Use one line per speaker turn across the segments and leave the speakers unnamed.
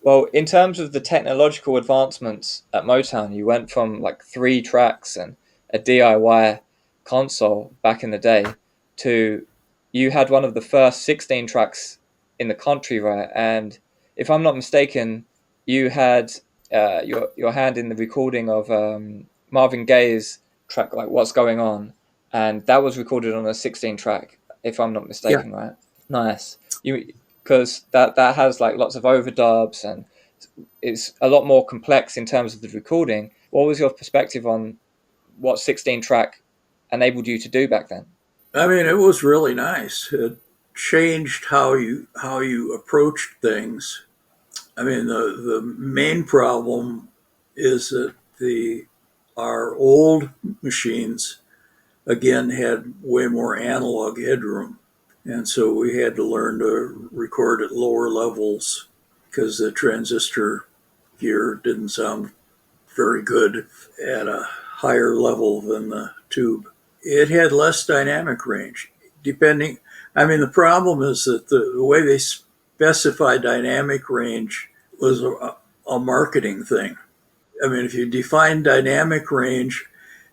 Well, in terms of the technological advancements at Motown, you went from like 3 tracks and a DIY console back in the day to you had one of the first 16 tracks in the country, right? And if I'm not mistaken, you had your hand in the recording of Marvin Gaye's track, like "What's Going On," and that was recorded on a 16 track, if I'm not
Yeah.
mistaken, right? Nice. You because that has like lots of overdubs and it's a lot more complex in terms of the recording. What was your perspective on what 16 track enabled you to do back then?
I mean, it was really nice. It changed how you approached things. I mean, the main problem is that the our old machines again had way more analog headroom, and so we had to learn to record at lower levels because the transistor gear didn't sound very good at a higher level than the tube. It had less dynamic range, depending. I mean, the problem is that the way they specify dynamic range was a marketing thing. I mean, if you define dynamic range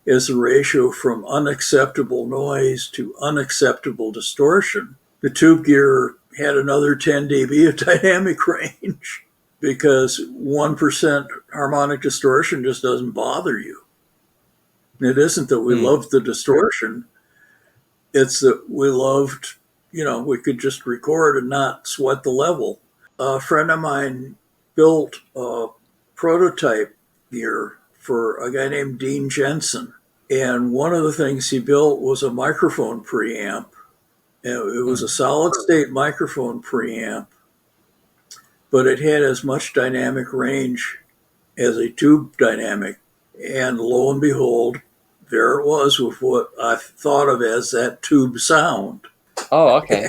as the ratio from unacceptable noise to unacceptable distortion, the tube gear had another 10 dB of dynamic range because 1% harmonic distortion just doesn't bother you. It isn't that we
Mm.
loved the distortion, it's that we loved, we could just record and not sweat the level. A friend of mine built a prototype gear for a guy named Dean Jensen. And one of the things he built was a microphone preamp. It was a
Mm.
solid state microphone preamp, but it had as much dynamic range as a tube dynamic. And lo and behold, there it was with what I thought of as that tube sound.
Oh, okay.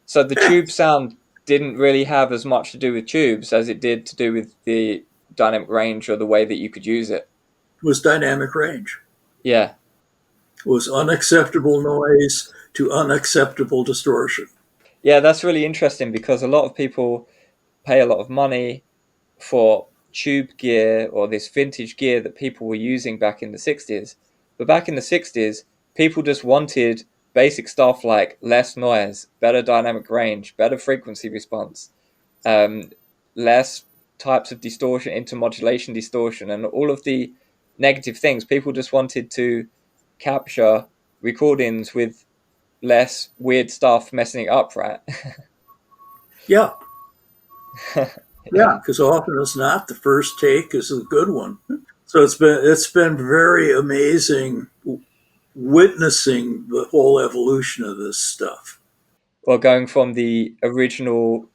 So the tube sound didn't really have as much to do with tubes as it did to do with the dynamic range or the way that you could use it.
Was dynamic range.
Yeah.
It was unacceptable noise to unacceptable distortion.
Yeah, that's really interesting because a lot of people pay a lot of money for tube gear or this vintage gear that people were using back in the 60s. But back in the 60s, people just wanted basic stuff like less noise, better dynamic range, better frequency response, um, less types of distortion, intermodulation distortion, and all of the negative things. People just wanted to capture recordings with less weird stuff messing it up, right?
Yeah,
Yeah.
yeah, because often it's not the first take is a good one. So it's been very amazing witnessing the whole evolution of this stuff.
Well, going from the original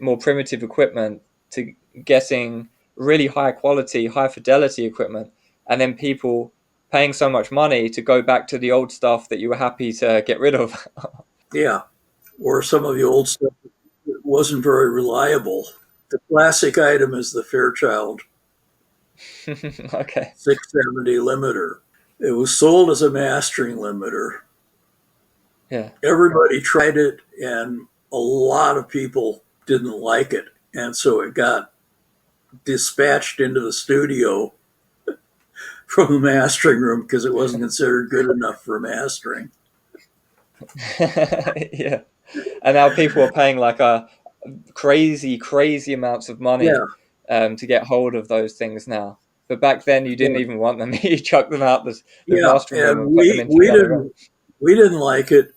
more primitive equipment to getting really high quality, high fidelity equipment, and then people paying so much money to go back to the old stuff that you were happy to get rid of.
Yeah, or some of the old stuff that wasn't very reliable. The classic item is the Fairchild
Okay.
670 limiter. It was sold as a mastering limiter.
Yeah.
Everybody tried it, and a lot of people didn't like it. And so it got dispatched into the studio from the mastering room because it wasn't considered good enough for mastering.
Yeah. And now people are paying like a crazy, crazy amounts of money
Yeah,
to get hold of those things now. But back then, you didn't
yeah,
even want them. You chucked them out the
yeah.
mastering room
And
and put them
we
into the
we
other room.
didn't like it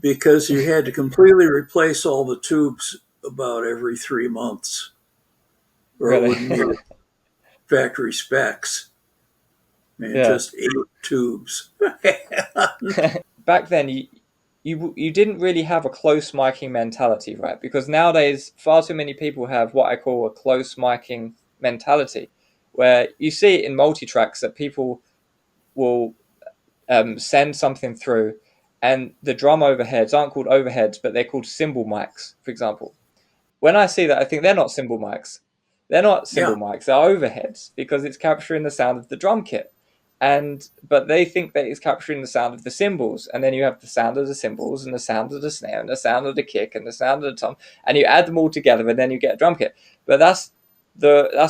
because you had to completely replace all the tubes about every 3 months, or it
Really?
wouldn't meet factory specs. I mean,
Yeah.
just 8 tubes.
Back then, you didn't really have a close miking mentality, right? Because nowadays, far too many people have what I call a close miking mentality, where you see it in multi tracks that people will send something through, and the drum overheads aren't called overheads, but they're called cymbal mics, for example. When I see that, I think they're not cymbal mics. They're not cymbal
Yeah,
mics, they're overheads because it's capturing the sound of the drum kit. and but they think that it's capturing the sound of the cymbals, and then you have the sound of the cymbals and the sound of the snare and the sound of the kick and the sound of the tom, and you add them all together, and then you get a drum kit. But that's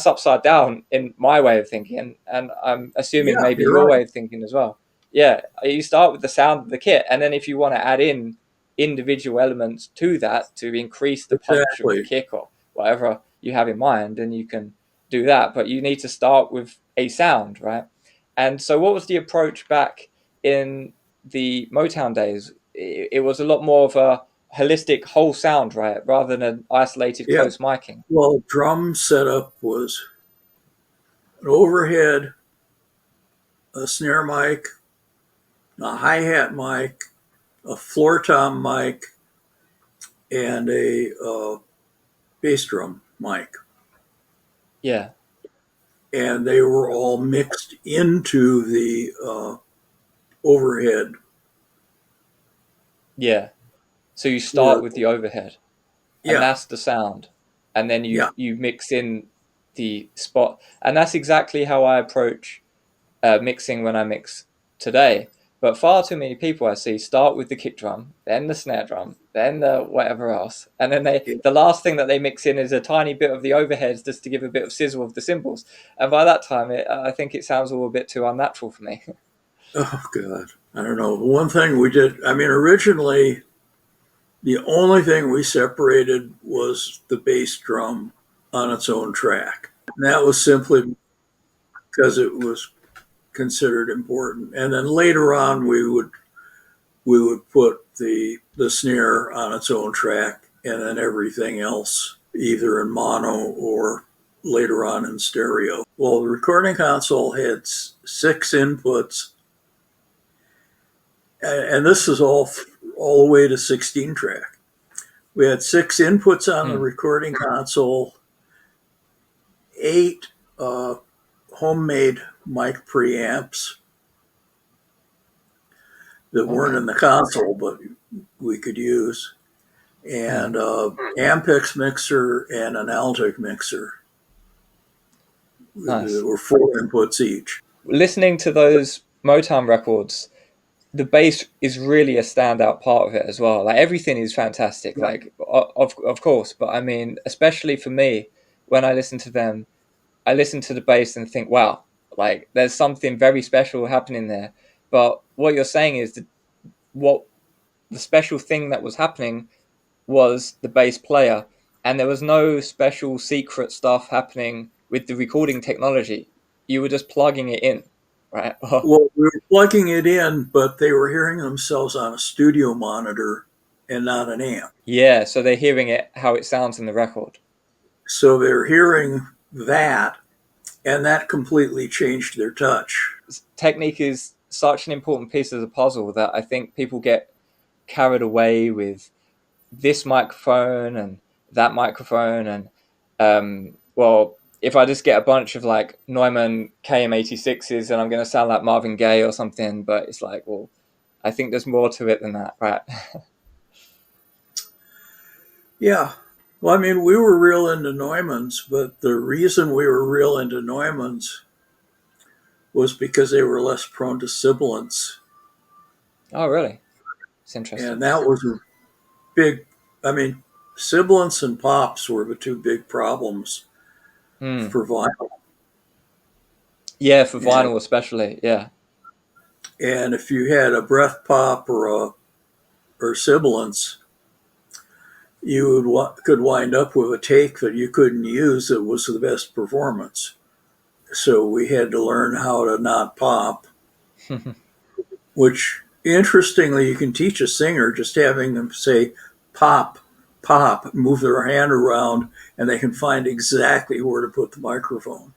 upside down in my way of thinking, and I'm assuming
Yeah,
maybe
you're
your
right.
way of thinking as well. Yeah, you start with the sound of the kit, and then if you want to add in individual elements to that to increase the punch of the
Exactly.
kick or whatever you have in mind, then you can do that. But you need to start with a sound, right? And so, what was the approach back in the Motown days? It was a lot more of a holistic whole sound, right, rather than an isolated
Yeah.
close miking.
Well, drum setup was an overhead, a snare mic, a hi-hat mic, a floor tom mic, and a bass drum mic.
Yeah,
And they were all mixed into the overhead
yeah. So you start
or
with the overhead, and
yeah,
that's the sound, and then
yeah.
you mix in the spot, and that's exactly how I approach mixing when I mix today. But far too many people I see start with the kick drum, then the snare drum, then the whatever else, and then the last thing that they mix in is a tiny bit of the overheads just to give a bit of sizzle of the cymbals. And by that time, I think it sounds all a bit too unnatural for me.
Oh God, I don't know. One thing we did. I mean, originally the only thing we separated was the bass drum on its own track. And that was simply because it was considered important. And then later on, we would put the snare on its own track, and then everything else either in mono or later on in stereo. Well, the recording console had six inputs, and this is all the way to 16 track. We had six inputs on the
Hmm.
recording console, eight uh, homemade mic preamps that
Oh
weren't in
wow,
the console, but we could use,
hmm.
and Ampex mixer and an Altic mixer.
Nice.
There were four inputs each.
Listening to those Motown records, the bass is really a standout part of it as well. Like everything is fantastic,
Yeah.
like of course, but I mean, especially for me, when I listen to them, I listen to the bass and think, wow, like there's something very special happening there. But what you're saying is that what the special thing that was happening was the bass player, and there was no special secret stuff happening with the recording technology. You were just plugging it in, right?
Well, we were plugging it in, but they were hearing themselves on a studio monitor and not an amp.
Yeah, so they're hearing it how it sounds in the record.
So they're hearing that, and that completely changed their touch.
Technique is such an important piece of the puzzle that I think people get carried away with this microphone and that microphone and well, if I just get a bunch of like Neumann KM86s and I'm going to sound like Marvin Gaye or something, but it's like, well, I think there's more to it than that, right?
Yeah. Well, I mean, we were real into Neumanns, but the reason we were real into Neumanns was because they were less prone to sibilance.
Oh, really? It's
And
interesting.
that was a big, I mean, sibilance and pops were the two big problems
Hmm.
for vinyl.
Yeah, for
And,
vinyl especially. Yeah.
and if you had a breath pop or sibilance, you could wind up with a take that you couldn't use that was the best performance. So we had to learn how to not pop, which interestingly, you can teach a singer just having them say pop, pop, move their hand around, and they can find exactly where to put the microphone.